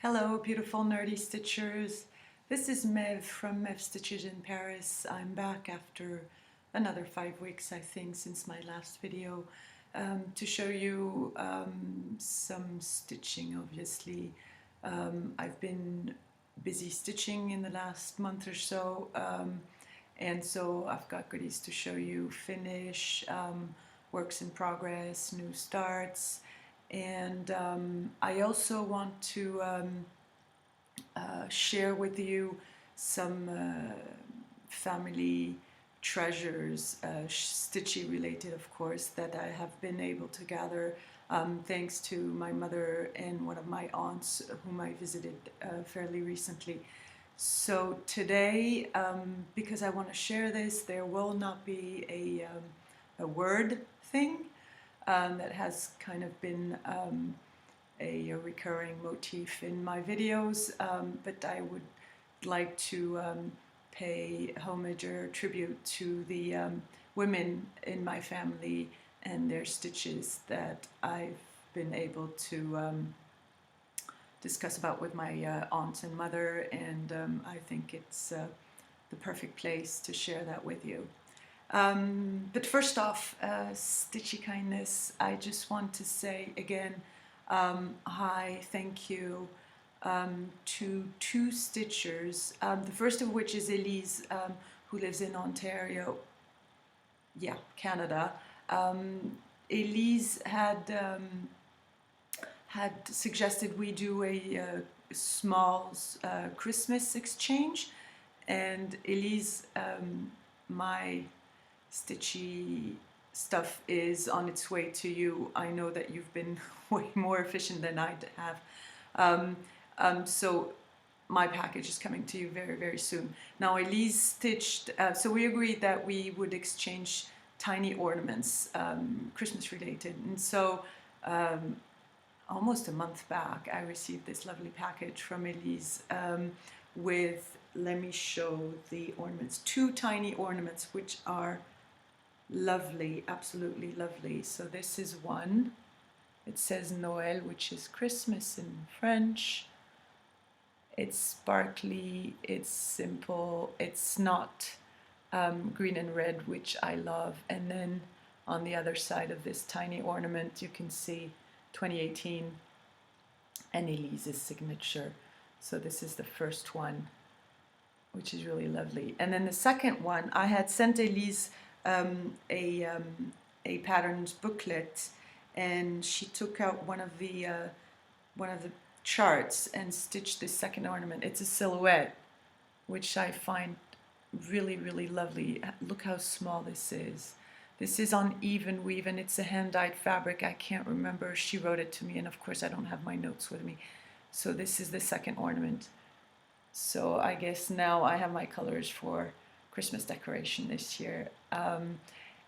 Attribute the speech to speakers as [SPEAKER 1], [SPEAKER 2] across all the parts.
[SPEAKER 1] Hello, beautiful nerdy stitchers. This is Mev from mevstitchesinparis. I'm back after another 5 weeks, I think, since my last video to show you some stitching, obviously. I've been busy stitching in the last month or so, and so I've got goodies to show you. Finish, works in progress, new starts. And I also want to share with you some family treasures, stitchy related of course, that I have been able to gather thanks to my mother and one of my aunts whom I visited fairly recently. So today, because I want to share this, there will not be a word thing. That has kind of been a recurring motif in my videos, but I would like to pay homage or tribute to the women in my family and their stitches that I've been able to discuss about with my aunt and mother, and I think it's the perfect place to share that with you. But first off, stitchy kindness, I just want to say again, hi, thank you to two stitchers, the first of which is Elise, who lives in Ontario, Canada. Elise had suggested we do a small Christmas exchange, and Elise, my stitchy stuff is on its way to you. I know that you've been way more efficient than I have. So my package is coming to you very, very soon. Now Elise stitched, so we agreed that we would exchange tiny ornaments, Christmas related. And so almost a month back, I received this lovely package from Elise with, let me show the ornaments, 2 tiny ornaments, which are lovely, absolutely lovely. So this is one. It says Noël, which is Christmas in French. It's sparkly, it's simple, it's not green and red, which I love. And then on the other side of this tiny ornament, you can see 2018 and Elise's signature. So this is the first one, which is really lovely. And then the second one, I had sent Elise a patterns booklet, and she took out one of the charts and stitched this second ornament. It's a silhouette, which I find really, really lovely. Look how small this is. This is on evenweave, and it's a hand-dyed fabric. I can't remember. She wrote it to me, and of course I don't have my notes with me. So this is the second ornament. So I guess now I have my colors for Christmas decoration this year.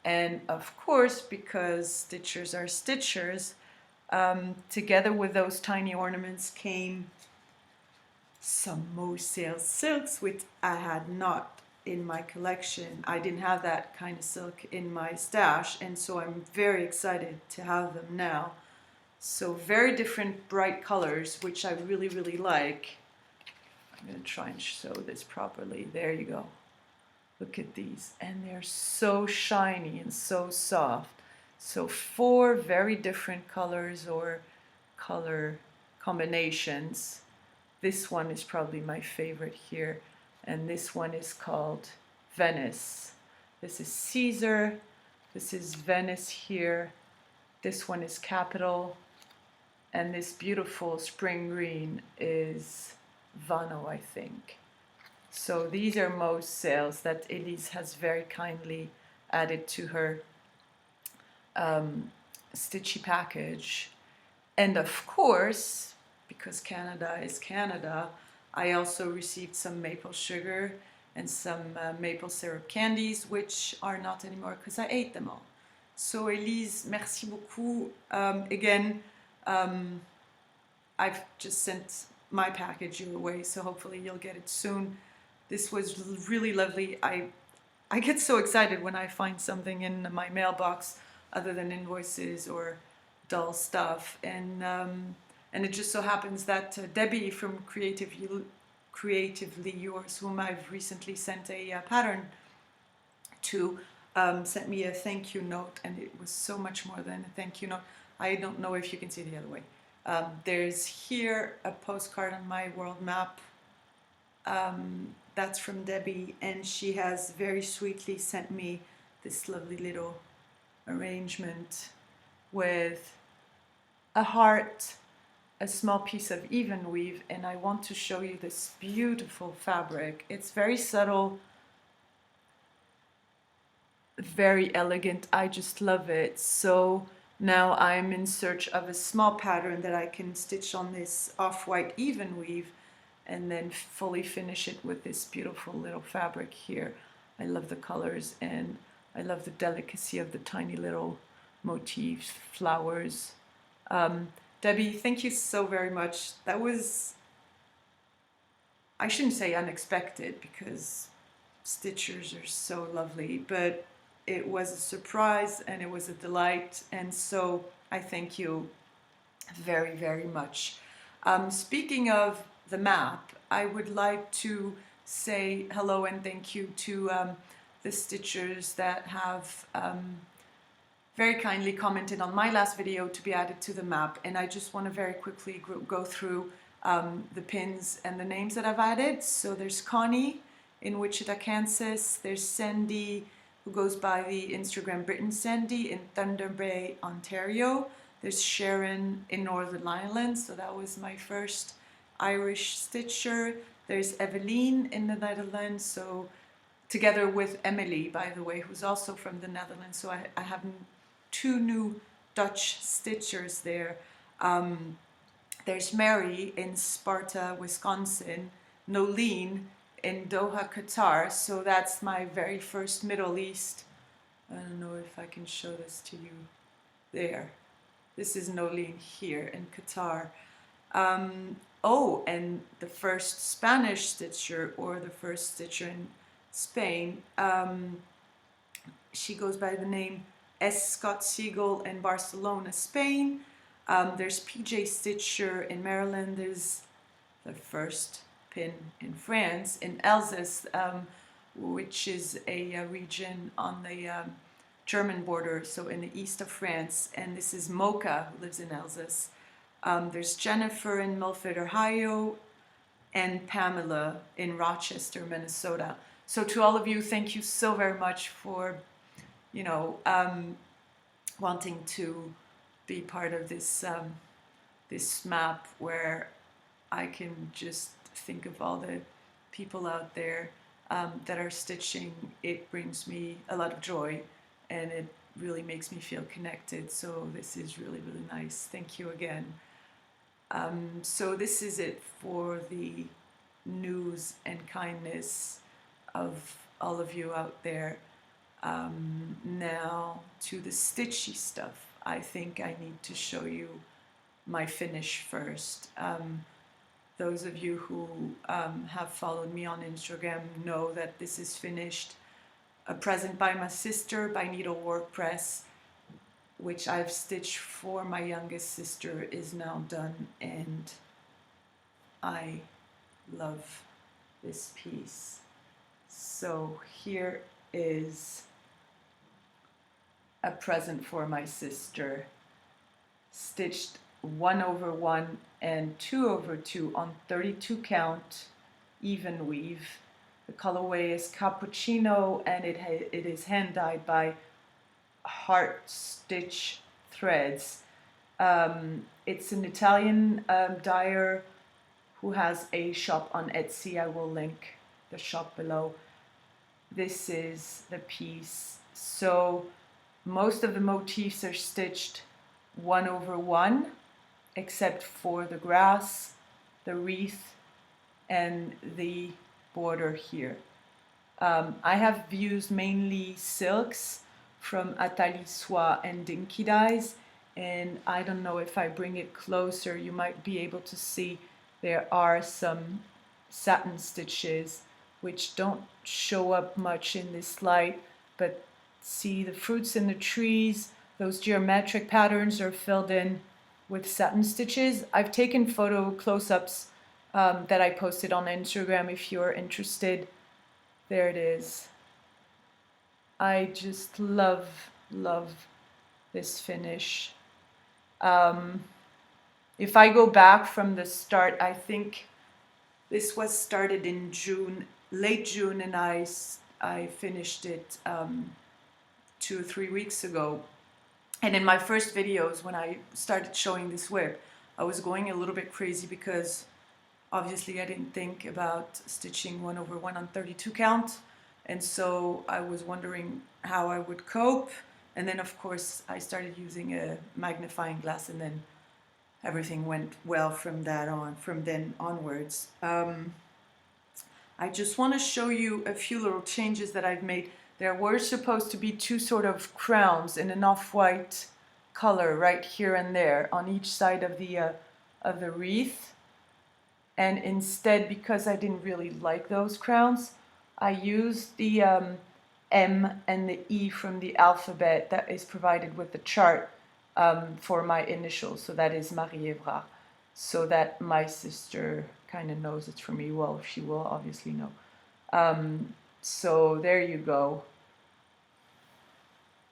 [SPEAKER 1] And of course, because stitchers are stitchers, together with those tiny ornaments came some Moselle silks, which I had not in my collection. I didn't have that kind of silk in my stash, and so I'm very excited to have them now. So very different bright colors, which I really, really like. I'm going to try and show this properly. There you go. Look at these, and they're so shiny and so soft. So 4 very different colors or color combinations. This one is probably my favorite here, and this one is called Venice. This is Caesar, this is Venice here, this one is Capital, and this beautiful spring green is Vano, I think. So these are most sales that Elise has very kindly added to her stitchy package. And of course, because Canada is Canada, I also received some maple sugar and some maple syrup candies, which are not anymore because I ate them all. So Elise, merci beaucoup. Again, I've just sent my package your way, so hopefully you'll get it soon. This was really lovely. I get so excited when I find something in my mailbox other than invoices or dull stuff. And And it just so happens that Debbie from Creatively Yours, whom I've recently sent a pattern to, sent me a thank you note, and it was so much more than a thank you note. I don't know if you can see the other way. There's here a postcard on my world map. That's from Debbie, and she has very sweetly sent me this lovely little arrangement with a heart, a small piece of evenweave, and I want to show you this beautiful fabric. It's very subtle, very elegant. I just love it. So now I'm in search of a small pattern that I can stitch on this off-white evenweave and then fully finish it with this beautiful little fabric here. I love the colors, and I love the delicacy of the tiny little motifs, flowers. Debbie, thank you so very much. That was, I shouldn't say unexpected, because stitchers are so lovely, but it was a surprise and it was a delight, and so I thank you very, very much. Speaking of the map, I would like to say hello and thank you to the stitchers that have very kindly commented on my last video to be added to the map, and I just want to very quickly go through the pins and the names that I've added. So there's Connie in Wichita, Kansas. There's Sandy, who goes by the Instagram Britain Sandy, in Thunder Bay, Ontario. There's Sharon in Northern Ireland, so that was my first Irish stitcher. There's Eveline in the Netherlands, so together with Emily, by the way, who's also from the Netherlands. So I have two new Dutch stitchers there. There's Mary in Sparta, Wisconsin. Nolene in Doha, Qatar. So that's my very first Middle East. I don't know if I can show this to you. There. This is Nolene here in Qatar. Oh, and the first Spanish stitcher, or the first stitcher in Spain, she goes by the name S. Scott Siegel in Barcelona, Spain. There's PJ Stitcher in Maryland. There's the first pin in France, in Alsace, which is a region on the German border, so in the east of France. And this is Mocha, who lives in Alsace. There's Jennifer in Milford, Ohio, and Pamela in Rochester, Minnesota. So to all of you, thank you so very much for, you know, wanting to be part of this this map, where I can just think of all the people out there that are stitching. It brings me a lot of joy, and it really makes me feel connected. So this is really, really nice. Thank you again. So this is it for the news and kindness of all of you out there. Now to the stitchy stuff. I think I need to show you my finish first. Those of you who have followed me on Instagram know that this is finished. A present by my sister by NeedleWorkPress, which I've stitched for my youngest sister, is now done, and I love this piece. So here is a present for my sister, stitched 1/1 and 2/2 on 32 count even weave. The colorway is Cappucino, and it is hand dyed by HeartStitch Threads. It's an Italian dyer who has a shop on Etsy. I will link the shop below. This is the piece. So most of the motifs are stitched 1/1, except for the grass, the wreath, and the border here. I have used mainly silks from Atali Soie and Dinky Dyes, and I don't know if I bring it closer, you might be able to see there are some satin stitches which don't show up much in this light, but see the fruits in the trees, those geometric patterns are filled in with satin stitches. I've taken photo close-ups that I posted on Instagram if you're interested. There it is. I just love this finish. If I go back from the start, I think this was started in June, late June, and I finished it 2 or 3 weeks ago. And in my first videos, when I started showing this whip, I was going a little bit crazy because obviously I didn't think about stitching 1/1 on 32 count. And so I was wondering how I would cope. And then of course I started using a magnifying glass, and then everything went well from then onwards. I just want to show you a few little changes that I've made. There were supposed to be 2 sort of crowns in an off-white color right here and there on each side of the wreath. And instead, because I didn't really like those crowns, I used the M and the E from the alphabet that is provided with the chart for my initials. So that is Marie Evra, so that my sister kind of knows it's for me. Well, she will obviously know. So there you go.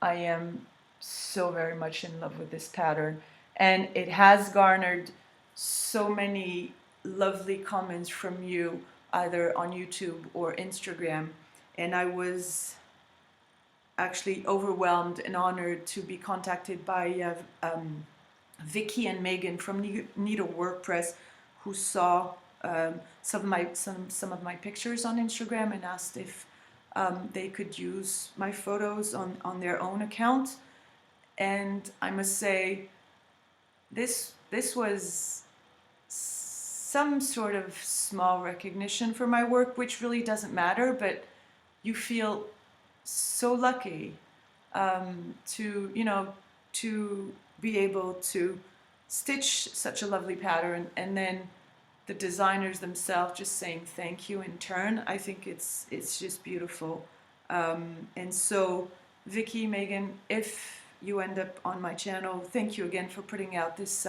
[SPEAKER 1] I am so very much in love with this pattern, and it has garnered so many lovely comments from you, either on YouTube or Instagram, and I was actually overwhelmed and honored to be contacted by Vicky and Megan from NeedleWorkPress, who saw some of my pictures on Instagram and asked if they could use my photos on their own account. And I must say, this was some sort of small recognition for my work, which really doesn't matter, but you feel so lucky to be able to stitch such a lovely pattern, and then the designers themselves just saying thank you in turn. I think it's just beautiful. And so Vicky, Megan, if you end up on my channel, thank you again for putting out this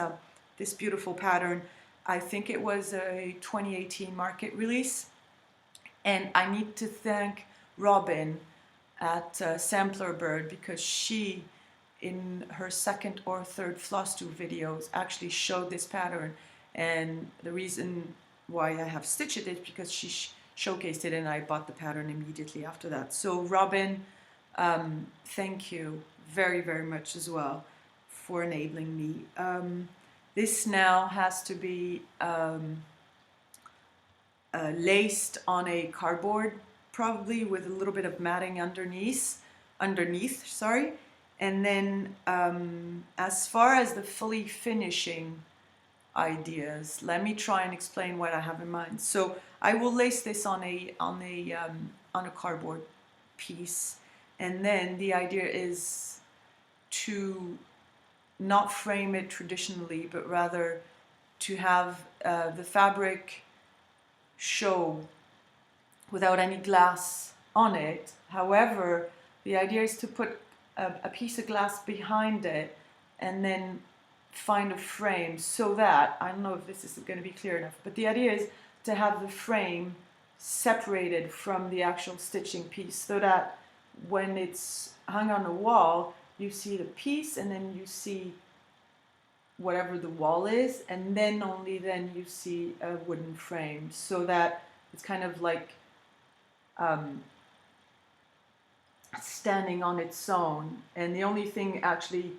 [SPEAKER 1] this beautiful pattern. I think it was a 2018 market release, and I need to thank Robin at Sampler Bird, because she, in her second or third Flosstube videos, actually showed this pattern. And the reason why I have stitched it is because she showcased it, and I bought the pattern immediately after that. So Robin, thank you very, very much as well for enabling me. This now has to be laced on a cardboard, probably with a little bit of matting underneath, sorry. And then as far as the fully finishing ideas, let me try and explain what I have in mind. So I will lace this on a cardboard piece, and then the idea is to not frame it traditionally, but rather to have the fabric show without any glass on it. However, the idea is to put a piece of glass behind it and then find a frame, so that, I don't know if this is going to be clear enough, but the idea is to have the frame separated from the actual stitching piece, so that when it's hung on the wall, you see the piece, and then you see whatever the wall is, and then only then you see a wooden frame, so that it's kind of like standing on its own. And the only thing actually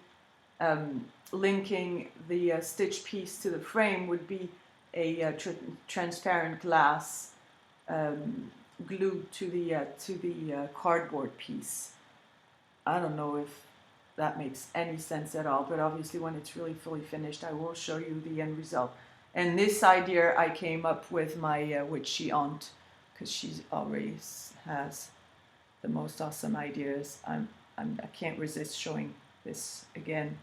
[SPEAKER 1] linking the stitch piece to the frame would be a transparent glass glued to the cardboard piece. I don't know if that makes any sense at all, but obviously when it's really fully finished, I will show you the end result. And this idea I came up with my witchy aunt, because she already has the most awesome ideas. I can't resist showing this again.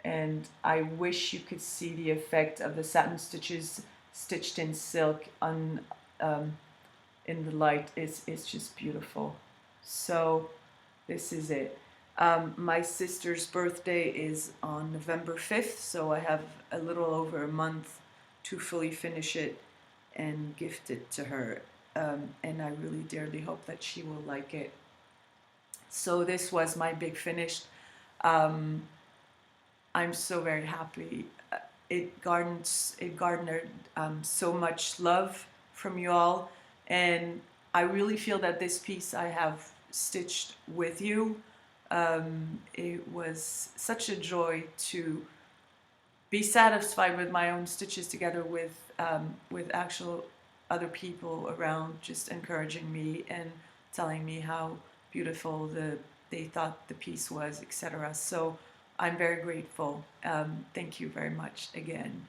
[SPEAKER 1] And I wish you could see the effect of the satin stitches stitched in silk on in the light. It's just beautiful. So this is it. My sister's birthday is on November 5th, so I have a little over a month to fully finish it and gift it to her. And I really dearly hope that she will like it. So this was my big finish. I'm so very happy. It garnered so much love from you all, and I really feel that this piece I have stitched with you. It was such a joy to be satisfied with my own stitches together with actual other people around, just encouraging me and telling me how beautiful they thought the piece was, etc. So I'm very grateful. Thank you very much again.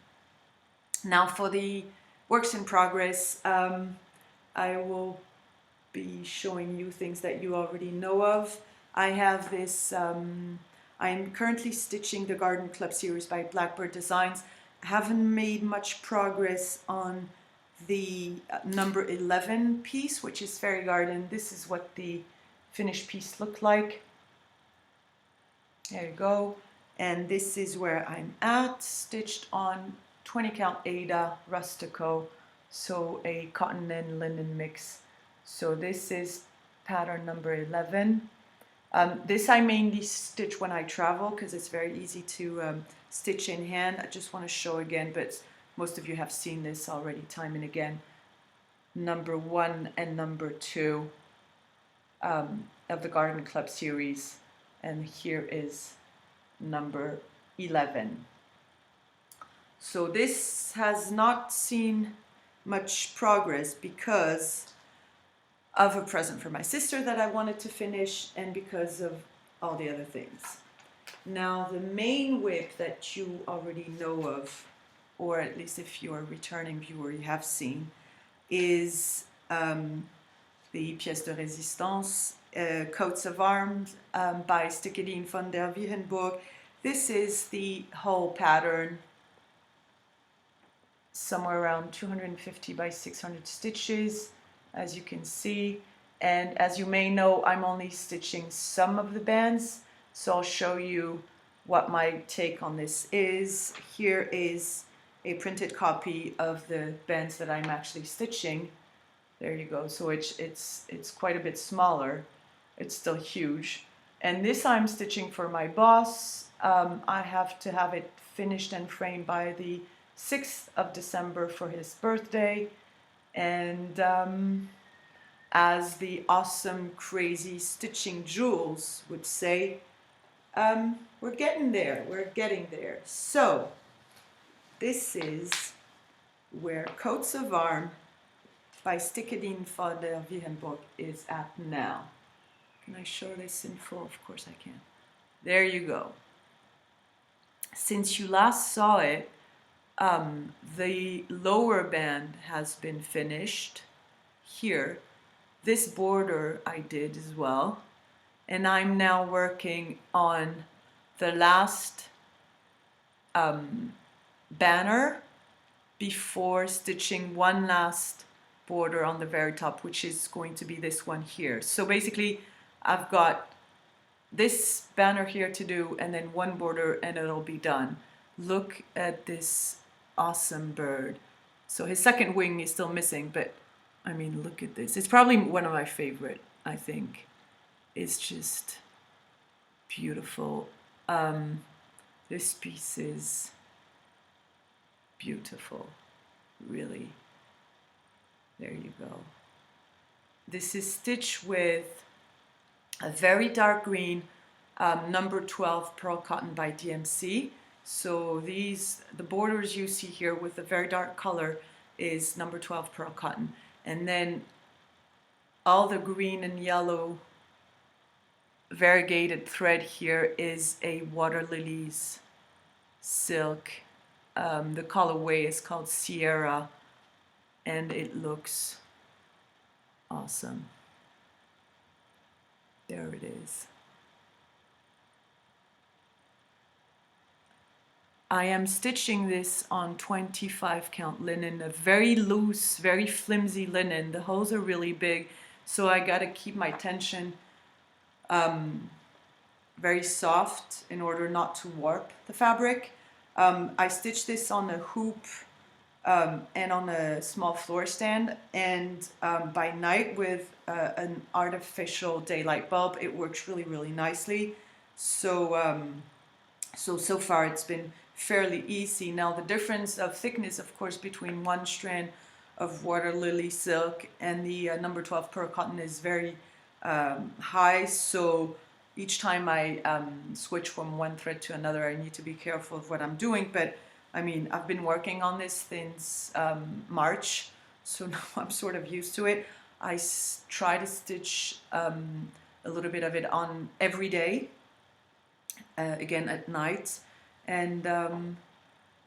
[SPEAKER 1] Now for the works in progress, I will be showing you things that you already know of. I have this, I'm currently stitching the Garden Club series by Blackbird Designs. I haven't made much progress on the number 11 piece, which is Fairy Garden. This is what the finished piece looked like. There you go. And this is where I'm at, stitched on 20 count Ada Rustico, so a cotton and linen mix. So this is pattern number 11. This I mainly stitch when I travel because it's very easy to stitch in hand. I just want to show again, but most of you have seen this already time and again. Number 1 and number 2 of the Garden Club series. And here is number 11. So this has not seen much progress because of a present for my sister that I wanted to finish and because of all the other things. Now the main whip that you already know of, or at least if you're a returning viewer you have seen, is the pièce de résistance, coats of arms by Stickideen von der Wiehenburg. This is the whole pattern, somewhere around 250 by 600 stitches, as you can see. And as you may know, I'm only stitching some of the bands, so I'll show you what my take on this is. Here is a printed copy of the bands that I'm actually stitching. There you go. So it's quite a bit smaller. It's still huge. And this I'm stitching for my boss. I have to have it finished and framed by the 6th of December for his birthday. And as the awesome, crazy stitching Jules would say, we're getting there. We're getting there. So this is where Coats of Arm by Stickideen von der Wiehenburg is at now. Can I show this in full? Of course I can. There you go. Since you last saw it, the lower band has been finished here. This border I did as well. And I'm now working on the last banner before stitching one last border on the very top, which is going to be this one here. So basically I've got this banner here to do and then one border and it'll be done. Look at this awesome bird. So his second wing is still missing, but I mean, look at this. It's probably one of my favorite, I think. It's just beautiful. This piece is beautiful, really. There you go. This is stitched with a very dark green number 12 pearl cotton by DMC. So the borders you see here with the very dark color is number 12 pearl cotton. And then all the green and yellow variegated thread here is a water lilies silk. The colorway is called Sierra and it looks awesome. There it is. I am stitching this on 25 count linen, a very loose, very flimsy linen. The holes are really big, so I gotta keep my tension very soft in order not to warp the fabric. I stitched this on a hoop and on a small floor stand, and by night with an artificial daylight bulb, it works really, really nicely. So, so far it's been fairly easy. Now the difference of thickness, of course, between one strand of water lily silk and the number 12 pearl cotton is very high, so each time I switch from one thread to another, I need to be careful of what I'm doing. But I mean, I've been working on this since March, so now I'm sort of used to it. I try to stitch a little bit of it on every day, again at night, and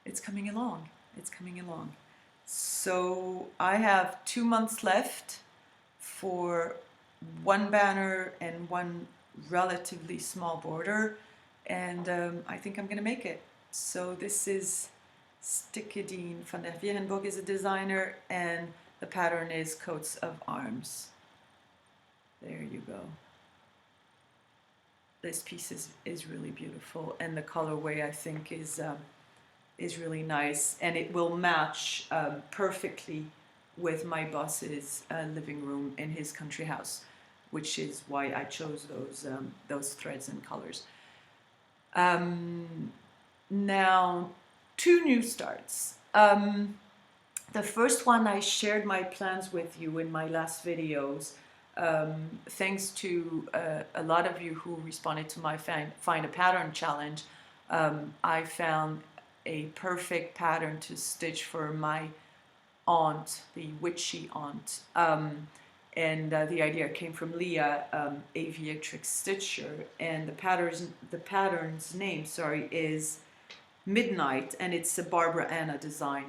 [SPEAKER 1] it's coming along. It's coming along. So I have 2 months left for one banner and one relatively small border, and I think I'm gonna make it. So this is Stickideen van der Wiehenburg is a designer, and the pattern is Coats of Arms. There you go. This piece is really beautiful, and the colorway I think is really nice, and it will match perfectly with my boss's living room in his country house, which is why I chose those threads and colors. Now, 2 new starts. The first one, I shared my plans with you in my last videos. Thanks to a lot of you who responded to my Find a Pattern challenge, I found a perfect pattern to stitch for my aunt, the witchy aunt. And the idea came from Leah, aviatrix stitcher, and the pattern's name, is Midnight, and it's a Barbara Anna design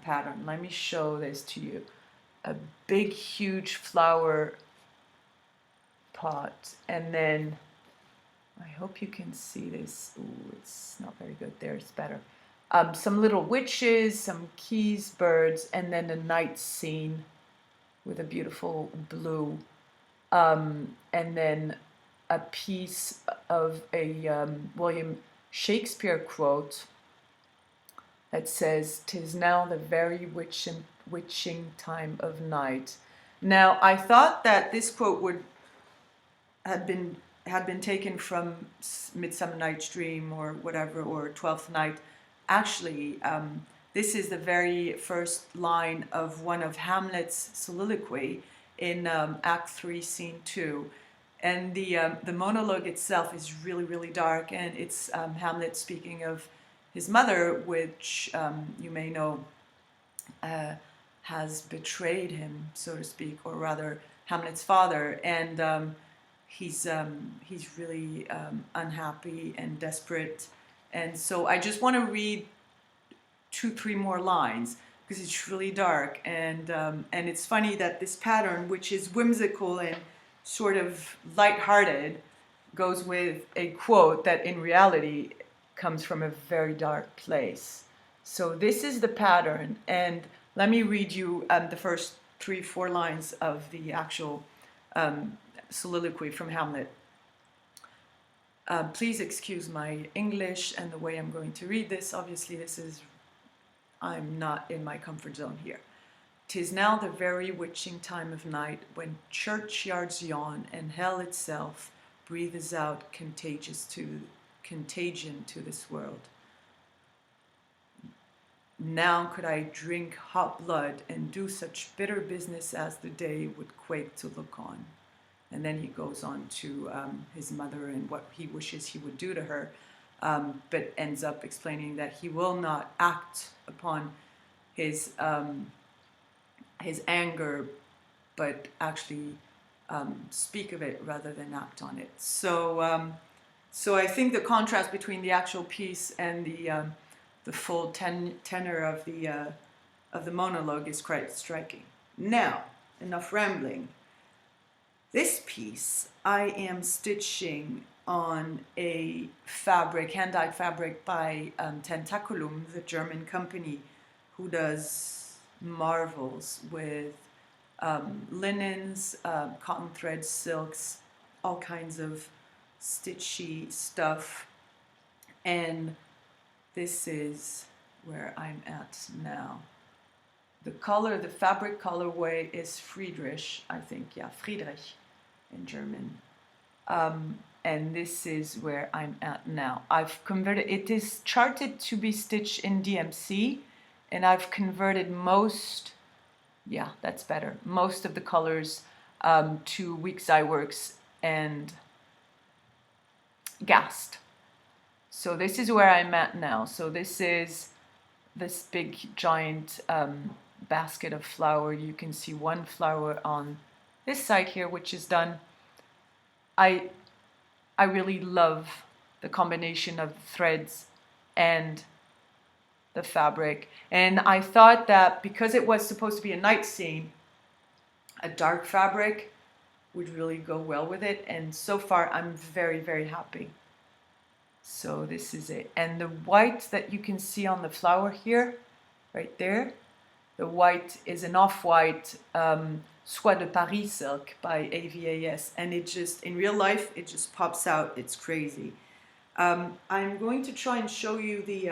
[SPEAKER 1] pattern. Let me show this to you. A big, huge flower pot, and then I hope you can see this. Ooh, it's not very good. There, it's better. Some little witches, some keys, birds, and then a night scene with a beautiful blue, and then a piece of a William Shakespeare quote that says, "'Tis now the very witching time of night." Now, I thought that this quote had been taken from Midsummer Night's Dream or whatever, or Twelfth Night. Actually, this is the very first line of one of Hamlet's soliloquy in Act 3, Scene 2. And the monologue itself is really, really dark, and it's Hamlet speaking of his mother, which you may know has betrayed him, so to speak, or rather Hamlet's father, and he's really unhappy and desperate. And so I just want to read 2-3 more lines because it's really dark, and it's funny that this pattern, which is whimsical and sort of lighthearted, goes with a quote that in reality comes from a very dark place. So this is the pattern, and let me read you the first 3-4 lines of the actual soliloquy from Hamlet. Please excuse my English and the way I'm going to read this. Obviously, I'm not in my comfort zone here. "'Tis now the very witching time of night, when churchyards yawn and hell itself breathes out contagion to this world. Now could I drink hot blood and do such bitter business as the day would quake to look on." And then he goes on to his mother and what he wishes he would do to her, but ends up explaining that he will not act upon his anger, but actually speak of it rather than act on it. So, so I think the contrast between the actual piece and the full tenor of the monologue is quite striking. Now, enough rambling. This piece I am stitching on a fabric, hand-dyed fabric by Tentakulum, the German company who does marvels with linens, cotton threads, silks, all kinds of stitchy stuff, and this is where I'm at now. The color, the fabric colorway is Friedrich, I think, yeah, Friedrich in German. And this is where I'm at now. I've converted, it is charted to be stitched in DMC, and I've converted most, yeah, that's better, most of the colors to xjudesigns and Gast. So this is where I'm at now. So this is this big giant basket of flower. You can see one flower on this side here, which is done. I really love the combination of the threads and the fabric. And I thought that because it was supposed to be a night scene, a dark fabric would really go well with it. And so far, I'm very, very happy. So this is it. And the white that you can see on the flower here, right there, the white is an off-white Soie de Paris silk by AVAS, and it just, in real life, it just pops out. It's crazy. I'm going to try and show you the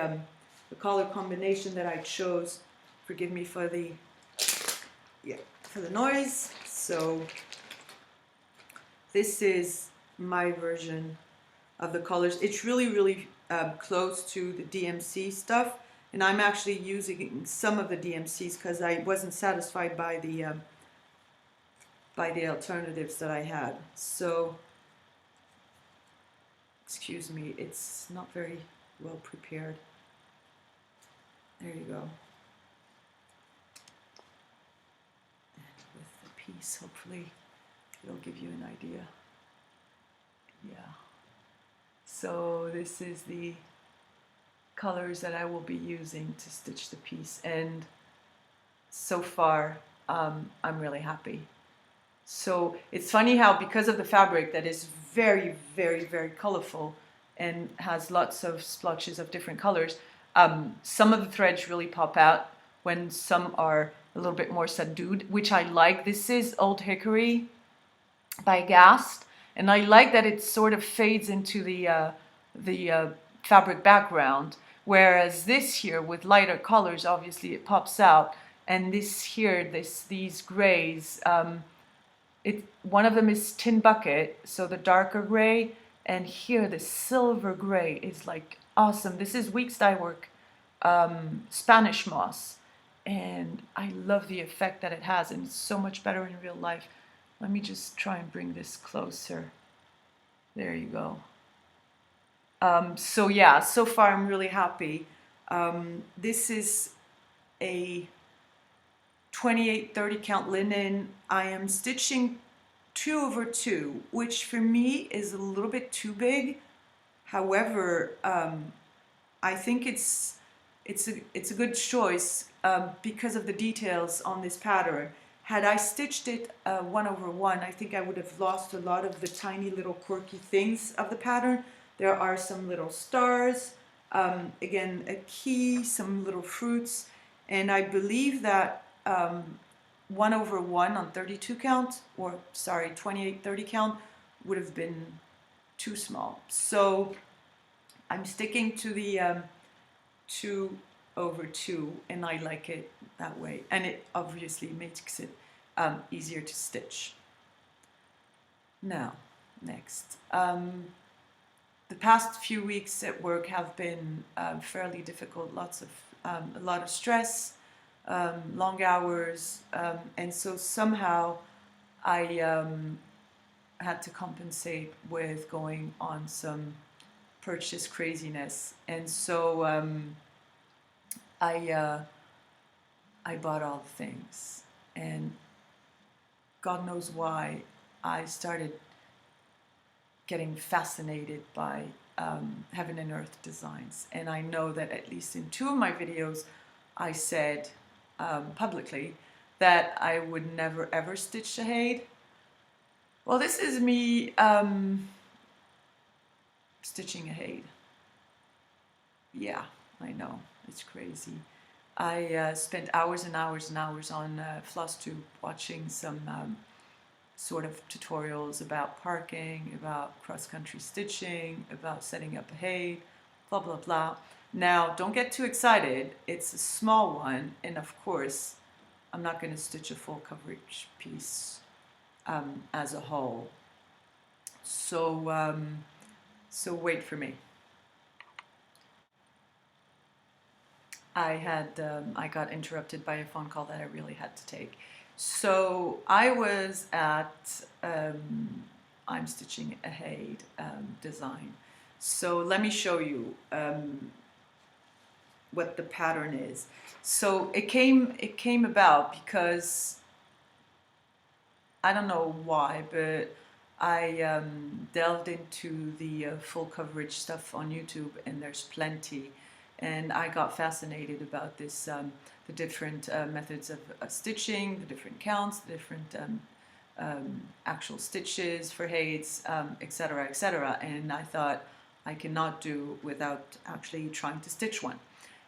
[SPEAKER 1] color combination that I chose. Forgive me for the noise. So this is my version of the colors. It's really, really close to the DMC stuff, and I'm actually using some of the DMCs because I wasn't satisfied by the alternatives that I had. So, excuse me, it's not very well prepared. There you go. And with the piece, hopefully it'll give you an idea. Yeah. So this is the colors that I will be using to stitch the piece, and so far I'm really happy. So it's funny how, because of the fabric that is very, very, very colorful and has lots of splotches of different colors, some of the threads really pop out when some are a little bit more subdued, which I like. This is Old Hickory by Gast, and I like that it sort of fades into the fabric background, whereas this here with lighter colors, obviously it pops out, and this here, these grays, one of them is Tin Bucket, so the darker gray, and here the silver gray is like awesome. This is Weeks Dye Work Spanish moss, and I love the effect that it has, and it's so much better in real life. Let me just try and bring this closer. There you go. So yeah, so far I'm really happy. This is a 28-30 count linen. I am stitching 2/2, which for me is a little bit too big. However, I think it's a good choice because of the details on this pattern. Had I stitched it 1/1, I think I would have lost a lot of the tiny little quirky things of the pattern. There are some little stars, again a key, some little fruits, and I believe that 1/1 on 32 count, or sorry, 28-30 count would have been too small. So I'm sticking to the 2/2, and I like it that way, and it obviously makes it easier to stitch. Now, next. The past few weeks at work have been fairly difficult, a lot of stress, long hours, and so somehow I had to compensate with going on some purchase craziness, and so I bought all the things, and God knows why I started getting fascinated by Heaven and Earth designs. And I know that at least in 2 of my videos I said publicly that I would never ever stitch shahade. Well, this is me stitching a shahade. Yeah, I know, it's crazy. I spent hours and hours and hours on Flosstube watching some sort of tutorials about parking, about cross-country stitching, about setting up a hay, blah, blah, blah. Now, don't get too excited. It's a small one, and of course, I'm not going to stitch a full coverage piece as a whole. So, so wait for me. I got interrupted by a phone call that I really had to take. So I was at, I'm stitching a hay design. So let me show you what the pattern is. So it came about because, I don't know why, but I delved into the full coverage stuff on YouTube, and there's plenty. And I got fascinated about this, the different methods of stitching, the different counts, the different actual stitches for heights, etc., etc. And I thought I cannot do without actually trying to stitch one.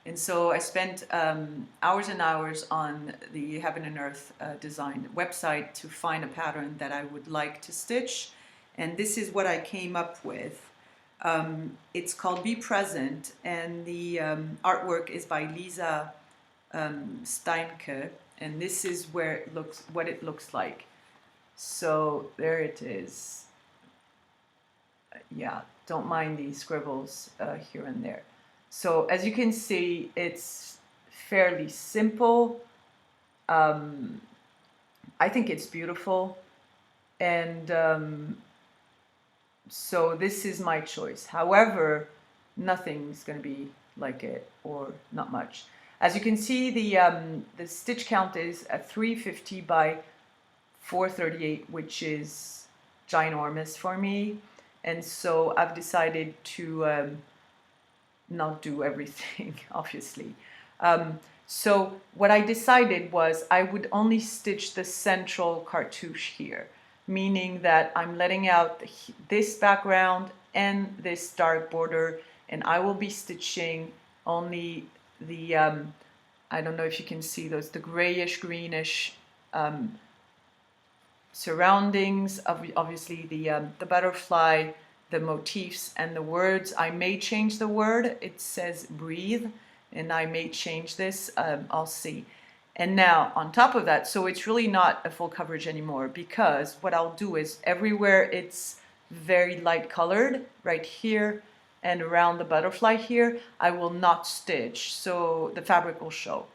[SPEAKER 1] And so I spent hours and hours on the Heaven and Earth design website to find a pattern that I would like to stitch. And this is what I came up with. It's called Be Present, and the artwork is by Lisa Steinke, and this is where it looks, what it looks like. So there it is. Yeah, don't mind the scribbles here and there. So as you can see, it's fairly simple. I think it's beautiful, and so this is my choice. However, nothing's going to be like it, or not much. As you can see, the stitch count is a 350 by 438, which is ginormous for me. And so I've decided to not do everything, obviously. So what I decided was I would only stitch the central cartouche here, meaning that I'm letting out this background and this dark border, and I will be stitching only the, I don't know if you can see those, the grayish, greenish surroundings of obviously the butterfly, the motifs, and the words. I may change the word. It says breathe, and I may change this. I'll see. And now on top of that, so it's really not a full coverage anymore, because what I'll do is everywhere it's very light colored, right here and around the butterfly here, I will not stitch, so the fabric will show.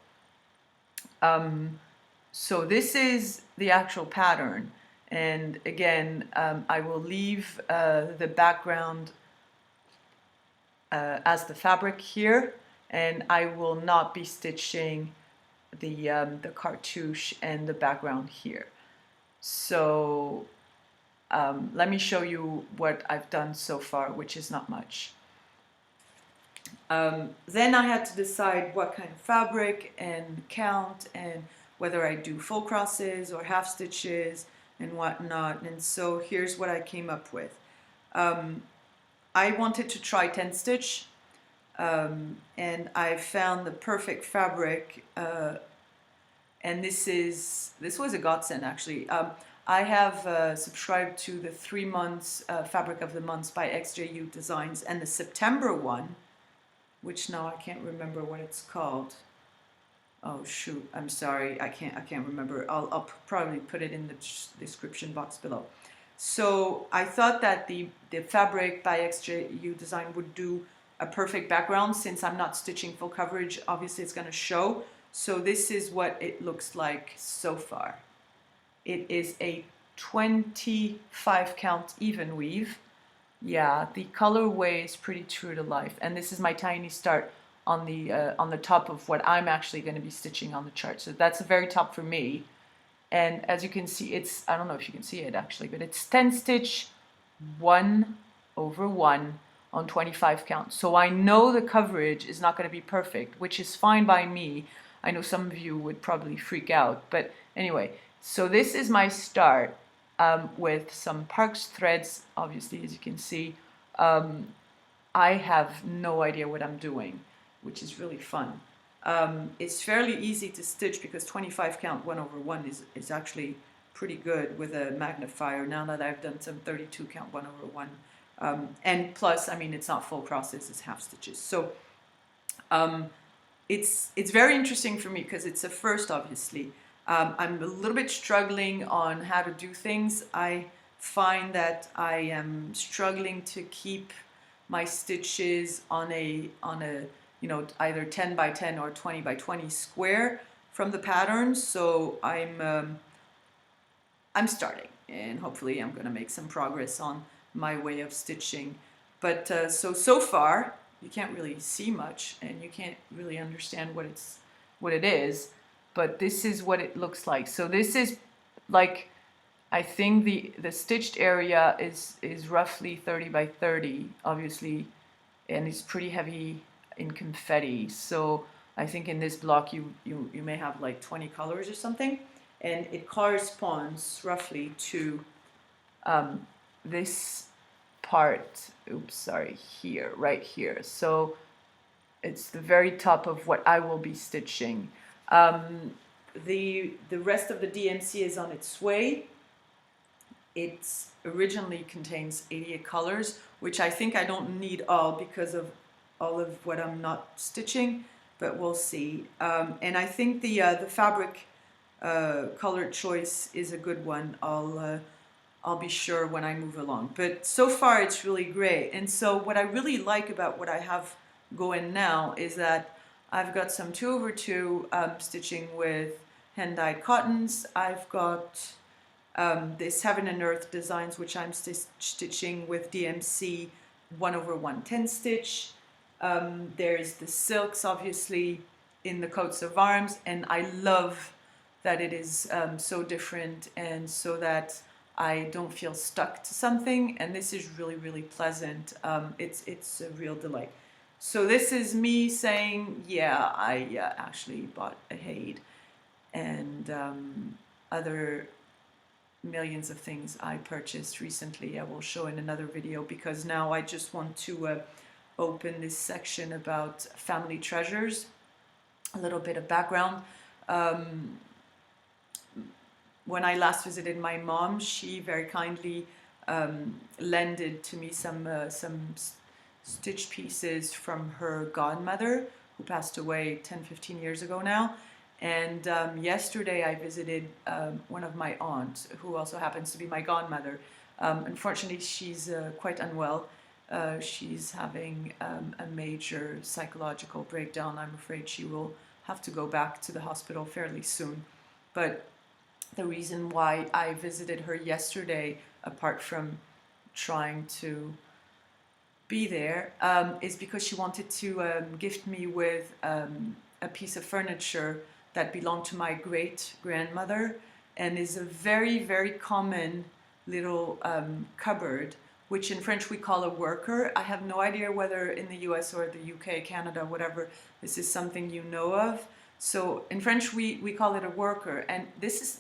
[SPEAKER 1] So this is the actual pattern, and again, I will leave the background as the fabric here, and I will not be stitching the cartouche and the background here. So let me show you what I've done so far, which is not much. Then I had to decide what kind of fabric and count, and whether I do full crosses or half stitches and whatnot. And so here's what I came up with. I wanted to try 10 stitch. And I found the perfect fabric, and this was a godsend actually. I have subscribed to the 3 months fabric of the months by xjudesigns, and the September one, which now I can't remember what it's called. Oh shoot, I'm sorry, I can't remember. I'll probably put it in the description box below. So I thought that the fabric by xjudesign would do a perfect background. Since I'm not stitching full coverage, obviously it's going to show. So this is what it looks like so far. It is a 25 count even weave. Yeah, the colorway is pretty true to life, and this is my tiny start on the top of what I'm actually going to be stitching on the chart. So that's the very top for me, and as you can see, it's, I don't know if you can see it actually, but it's 10 stitch 1 over 1 on 25 count. So I know the coverage is not going to be perfect, which is fine by me. I know some of you would probably freak out, but anyway, so this is my start with some Parks threads, obviously, as you can see. I have no idea what I'm doing, which is really fun. It's fairly easy to stitch because 25 count 1 over 1 is actually pretty good with a magnifier now that I've done some 32 count 1/1. And plus, I mean, it's not full crosses, it's half stitches. So it's very interesting for me because it's a first, obviously. I'm a little bit struggling on how to do things. I find that I am struggling to keep my stitches on a you know, either 10 by 10 or 20 by 20 square from the pattern. So I'm starting, and hopefully I'm going to make some progress on my way of stitching. But so far you can't really see much, and you can't really understand what it is. But this is what it looks like. So this is like, I think the stitched area is roughly 30 by 30, obviously, and it's pretty heavy in confetti. So I think in this block you may have like 20 colors or something, and it corresponds roughly to this part, oops, sorry, here, right here. So it's the very top of what I will be stitching. The rest of the DMC is on its way. It originally contains 88 colors, which I think I don't need all because of all of what I'm not stitching, but we'll see. And I think the fabric color choice is a good one. I'll be sure when I move along. But so far it's really great. And so what I really like about what I have going now is that I've got some 2/2 stitching with hand-dyed cottons. I've got this Heaven and Earth designs, which I'm stitching with DMC 1/1 10 stitch. There's the silks, obviously, in the coats of arms, and I love that it is so different, and so that I don't feel stuck to something. And this is really, really pleasant. It's a real delight. So this is me saying, yeah, I actually bought a Haid and other millions of things I purchased recently. I will show in another video, because now I just want to open this section about family treasures. A little bit of background. When I last visited my mom, she very kindly lended to me some stitch pieces from her godmother, who passed away 10-15 years ago now. And yesterday I visited one of my aunts, who also happens to be my godmother. Unfortunately, she's quite unwell. She's having a major psychological breakdown. I'm afraid she will have to go back to the hospital fairly soon. But the reason why I visited her yesterday, apart from trying to be there, is because she wanted to gift me with a piece of furniture that belonged to my great-grandmother, and is a very, very common little cupboard, which in French we call a worker. I have no idea whether in the US or the UK, Canada, whatever, this is something you know of. So in French we call it a worker, and this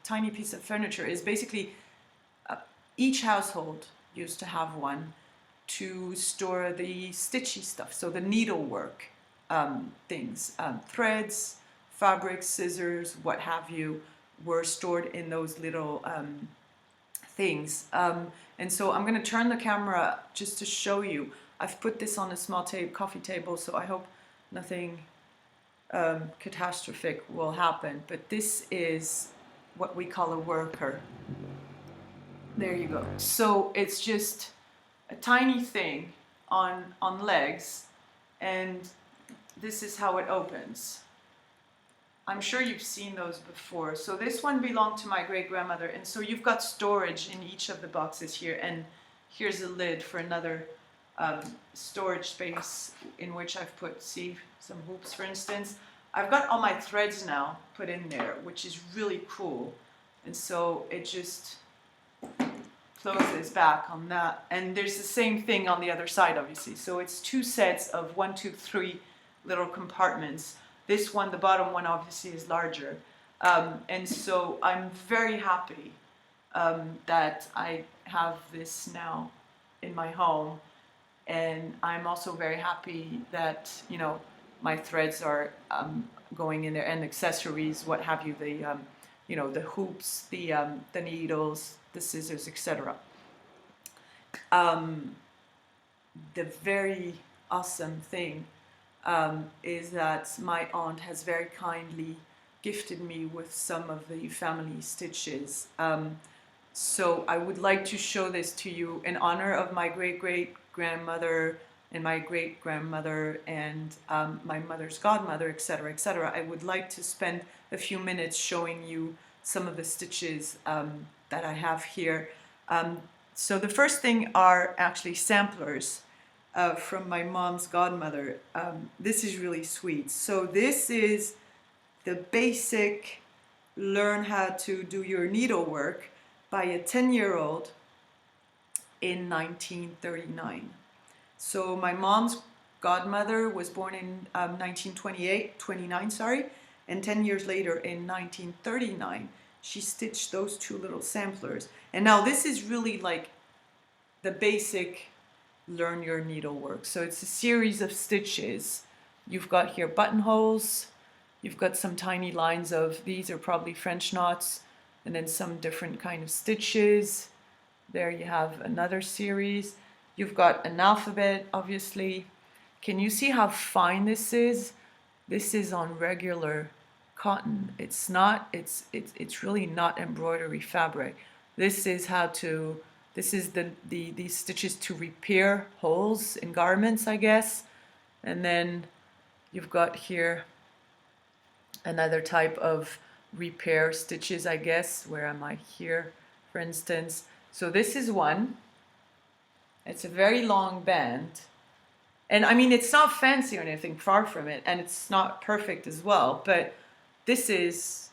[SPEAKER 1] tiny piece of furniture is basically each household used to have one to store the stitchy stuff, so the needlework things, threads, fabrics, scissors, what have you, were stored in those little things. And so I'm going to turn the camera just to show you. I've put this on a small coffee table, so I hope nothing catastrophic will happen. But this is what we call a worker. There you go. So it's just a tiny thing on legs, and this is how it opens. I'm sure you've seen those before. So this one belonged to my great-grandmother, and so you've got storage in each of the boxes here, and here's a lid for another storage space in which I've put, see, some hoops, for instance. I've got all my threads now put in there, which is really cool, and so it just closes back on that. And there's the same thing on the other side, obviously. So it's two sets of 1, 2, 3 little compartments. This one, the bottom one, obviously is larger. And so I'm very happy that I have this now in my home. And I'm also very happy that, you know, my threads are going in there, and accessories, what have you, you know, the hoops, the needles, the scissors, etc. The very awesome thing is that my aunt has very kindly gifted me with some of the family stitches. So I would like to show this to you in honor of my great-great-grandmother and my great-grandmother and my mother's godmother, etc., etc. I would like to spend a few minutes showing you some of the stitches that I have here. So the first thing are actually samplers from my mom's godmother. This is really sweet. So this is the basic learn how to do your needlework by a 10-year-old in 1939. So my mom's godmother was born in 29, sorry, and 10 years later in 1939, she stitched those two little samplers. And now this is really like the basic learn your needlework. So it's a series of stitches. You've got here buttonholes, you've got some tiny lines of, these are probably French knots, and then some different kind of stitches. There you have another series. You've got an alphabet, obviously. Can you see how fine this is? This is on regular cotton. It's not, it's really not embroidery fabric. This is how to, this is these stitches to repair holes in garments, I guess. And then you've got here another type of repair stitches, I guess. Where am I here, for instance? So this is one. It's a very long band. And I mean, it's not fancy or anything, far from it, and it's not perfect as well, but this is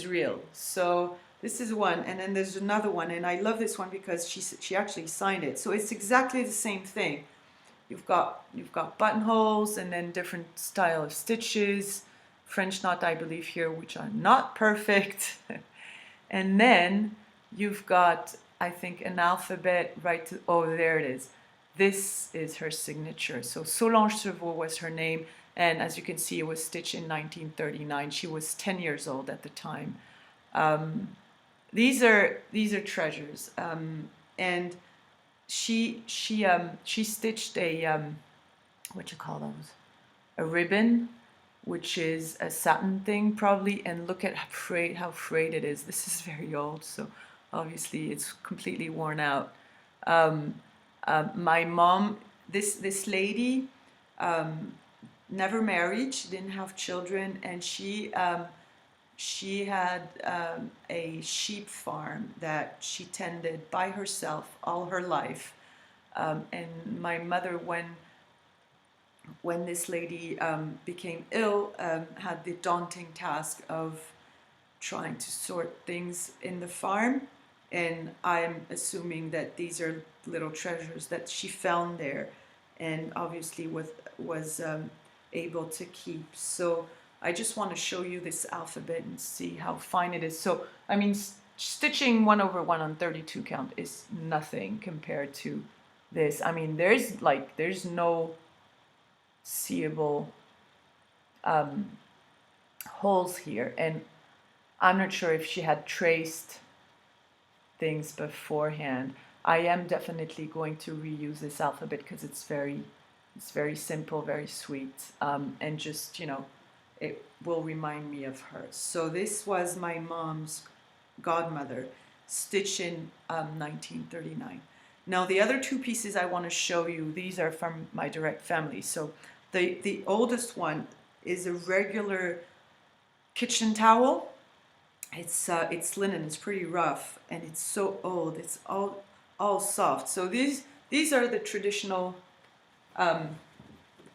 [SPEAKER 1] real. So this is one, and then there's another one, and I love this one because she actually signed it. So it's exactly the same thing. You've got buttonholes and then different style of stitches, French knot, I believe here, which are not perfect. And then you've got, I think, an alphabet right to, oh, there it is. This is her signature. So Solange Sevaux was her name, and as you can see, it was stitched in 1939. She was 10 years old at the time. These are treasures, and she stitched a what you call those? A ribbon, which is a satin thing probably. And look at how frayed it is. This is very old, so obviously it's completely worn out. My mom, this lady, never married. She didn't have children, and she had a sheep farm that she tended by herself all her life. And my mother, when this lady became ill, had the daunting task of trying to sort things in the farm. And I'm assuming that these are little treasures that she found there, and obviously was able to keep. So I just want to show you this alphabet and see how fine it is. So I mean, stitching 1/1 on 32 count is nothing compared to this. I mean, there's no seeable holes here, and I'm not sure if she had traced things beforehand. I am definitely going to reuse this alphabet because it's very simple, very sweet, and just, you know, it will remind me of her. So this was my mom's godmother, stitched in 1939. Now the other two pieces I want to show you, these are from my direct family. So the oldest one is a regular kitchen towel. It's linen. It's pretty rough, and it's so old. It's all soft. So these are the traditional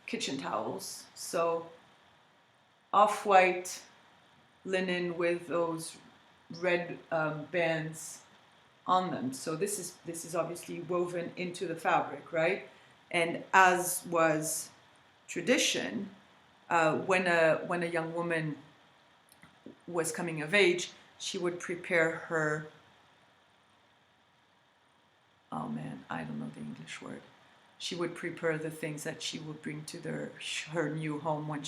[SPEAKER 1] kitchen towels. So off-white linen with those red bands on them. So this is obviously woven into the fabric, right? And as was tradition, when a young woman was coming of age, she would prepare her, oh man, I don't know the English word. She would prepare the things that she would bring to her new home once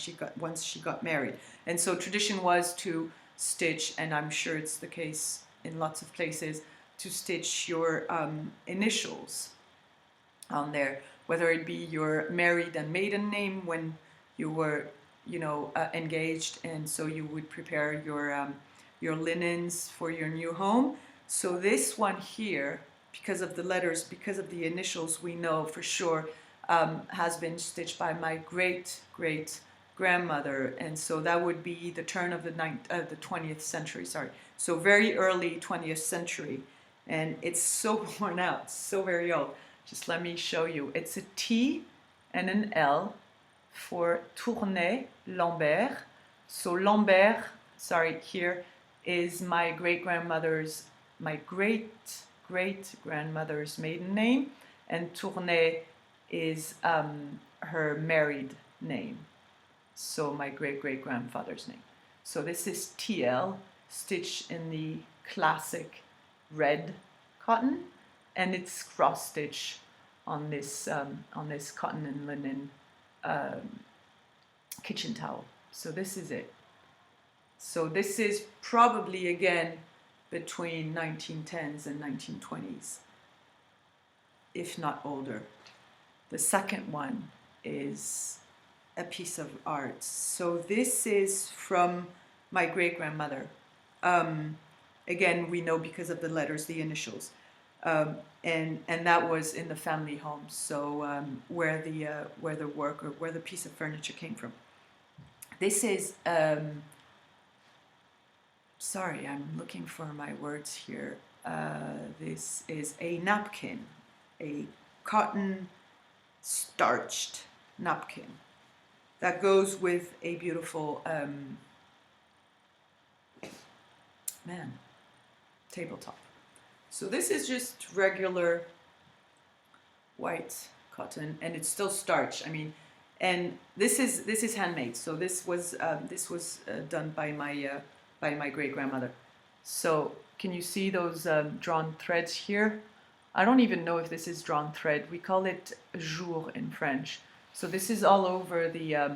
[SPEAKER 1] she got married. And so tradition was to stitch, and I'm sure it's the case in lots of places, to stitch your initials on there, whether it be your married and maiden name when you were, you know, engaged, and so you would prepare your linens for your new home. So this one here, because of the letters, because of the initials, we know for sure has been stitched by my great grandmother, and so that would be the turn of the 20th century. Sorry, so very early 20th century, and it's so worn out, so very old. Just let me show you. It's a T and an L for Tournai Lambert. So Lambert, sorry, here is my great-grandmother's, my great-great-grandmother's maiden name, and Tournai is her married name. So my great-great-grandfather's name. So this is TL, stitched in the classic red cotton, and it's cross stitch on this cotton and linen kitchen towel. So this is it. So this is probably again between 1910s and 1920s, if not older. The second one is a piece of art. So this is from my great-grandmother. Again, we know because of the letters, the initials. And that was in the family home, so where the work or where the piece of furniture came from. This is sorry, I'm looking for my words here. This is a napkin, a cotton starched napkin that goes with a beautiful tabletop. So this is just regular white cotton, and it's still starch. I mean, and this is handmade. So this was done by my great-grandmother. So can you see those drawn threads here? I don't even know if this is drawn thread. We call it jour in French. So this is all over the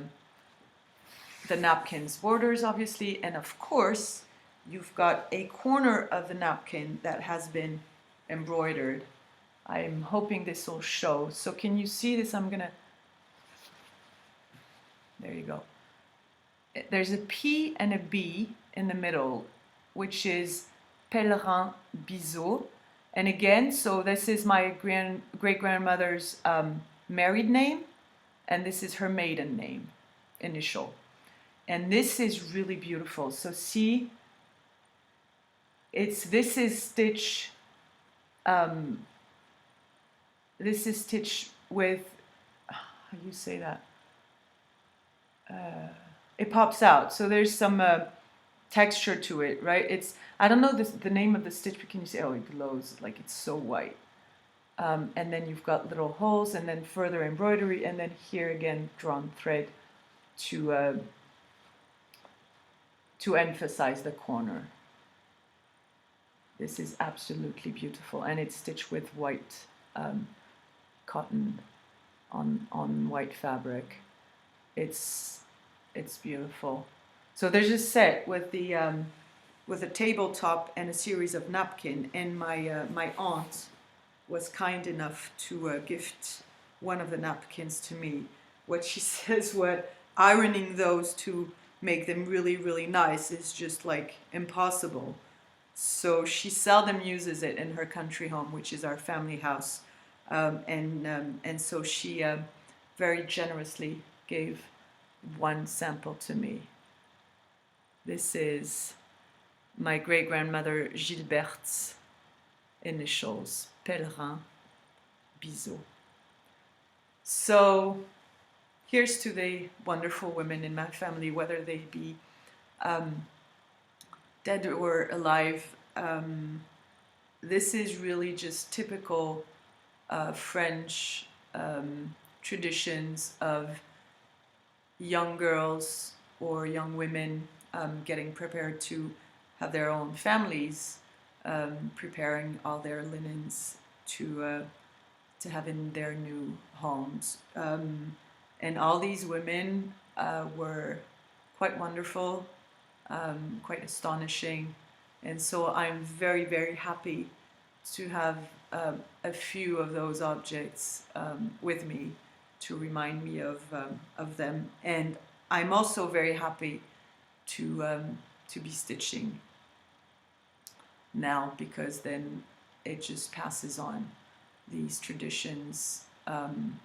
[SPEAKER 1] napkin's borders, obviously, and of course you've got a corner of the napkin that has been embroidered. I'm hoping this will show. So can you see this? There you go. There's a P and a B in the middle, which is Pèlerin Biseau. And again, so this is my great-grandmother's married name, and this is her maiden name, initial. And this is really beautiful. So see, this is stitch with, how do you say that? It pops out. So there's some texture to it, right? I don't know the name of the stitch, but can you see? Oh, it glows, like it's so white. And then you've got little holes, and then further embroidery, and then here again drawn thread to emphasize the corner. This is absolutely beautiful, and it's stitched with white cotton on white fabric. It's beautiful. So there's a set with a tabletop and a series of napkin, and my aunt was kind enough to gift one of the napkins to me. What she says, what ironing those to make them really, really nice is just like impossible. So she seldom uses it in her country home, which is our family house, and so she very generously gave one sample to me. This is my great-grandmother Gilberte's initials, Pèlerin Biseau. So here's to the wonderful women in my family, whether they be dead or alive. This is really just typical French traditions of young girls or young women getting prepared to have their own families, preparing all their linens to have in their new homes. And all these women were quite wonderful. quite astonishing. And so I'm very, very happy to have a few of those objects with me to remind me of them. And I'm also very happy to be stitching now, because then it just passes on these traditions. And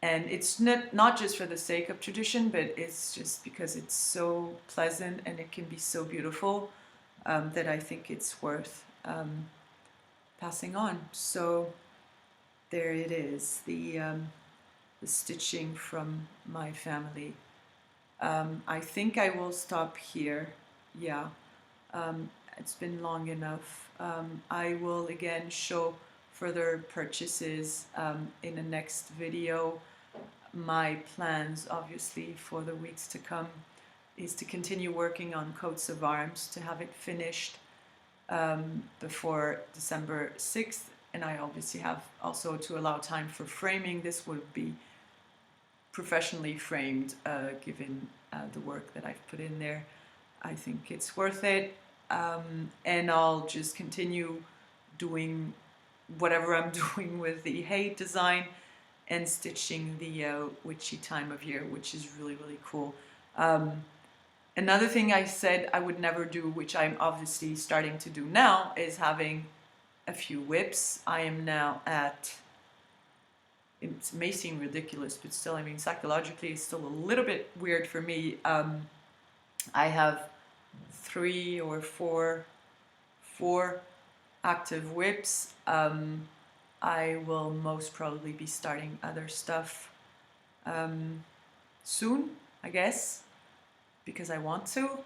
[SPEAKER 1] it's not just for the sake of tradition, but it's just because it's so pleasant and it can be so beautiful that I think it's worth passing on. So there it is, the stitching from my family. I think I will stop here. Yeah, it's been long enough. I will again show further purchases in the next video. My plans, obviously, for the weeks to come is to continue working on coats of arms, to have it finished before December 6th. And I obviously have also to allow time for framing. This would be professionally framed, given the work that I've put in there. I think it's worth it. And I'll just continue doing whatever I'm doing with the hay design and stitching the witchy time of year, which is really, really cool. Another thing I said I would never do, which I'm obviously starting to do now, is having a few whips. I am now at, it may seem ridiculous, but still, I mean, psychologically, it's still a little bit weird for me. I have 3 or 4 active whips. I will most probably be starting other stuff soon, I guess, because I want to.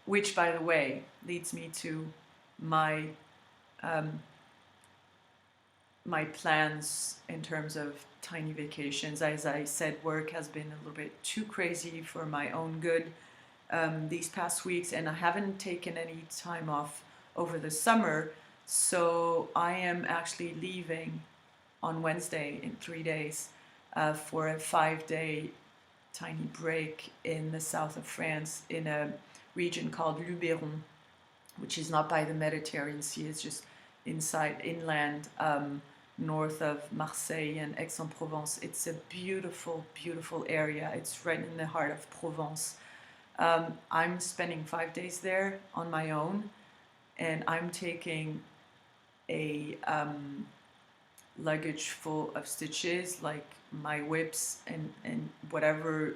[SPEAKER 1] Which, by the way, leads me to my my plans in terms of tiny vacations. As I said, work has been a little bit too crazy for my own good these past weeks, and I haven't taken any time off over the summer, so I am actually leaving on Wednesday in 3 days for a 5-day tiny break in the south of France, in a region called Luberon, which is not by the Mediterranean Sea, it's just inland, north of Marseille and Aix-en-Provence. It's a beautiful, beautiful area. It's right in the heart of Provence. I'm spending 5 days there on my own, and I'm taking a luggage full of stitches, like my whips and whatever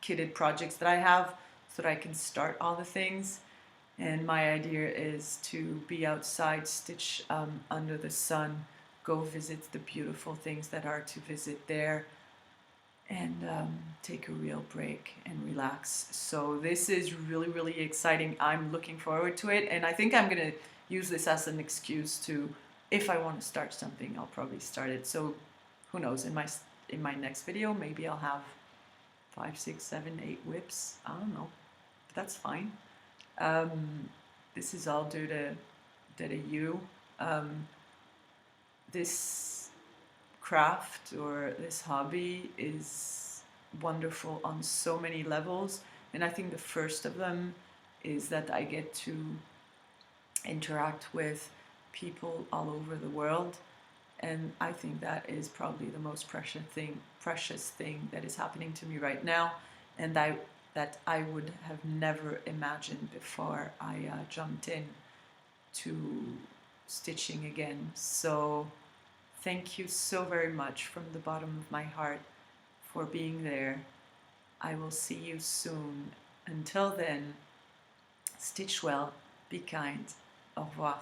[SPEAKER 1] kitted projects that I have, so that I can start all the things. And my idea is to be outside, stitch under the sun, go visit the beautiful things that are to visit there, and take a real break and relax. So this is really, really exciting. I'm looking forward to it, and I think I'm going to use this as an excuse to, if I want to start something, I'll probably start it. So who knows, in my next video, maybe I'll have 5, 6, 7, 8 whips. I don't know, but that's fine. This is all due to you. This craft or this hobby is wonderful on so many levels, and I think the first of them is that I get to interact with people all over the world, and I think that is probably the most precious thing that is happening to me right now, and that I would have never imagined before I jumped in to stitching again. So thank you so very much from the bottom of my heart for being there. I will see you soon. Until then, stitch well, be kind. Au revoir.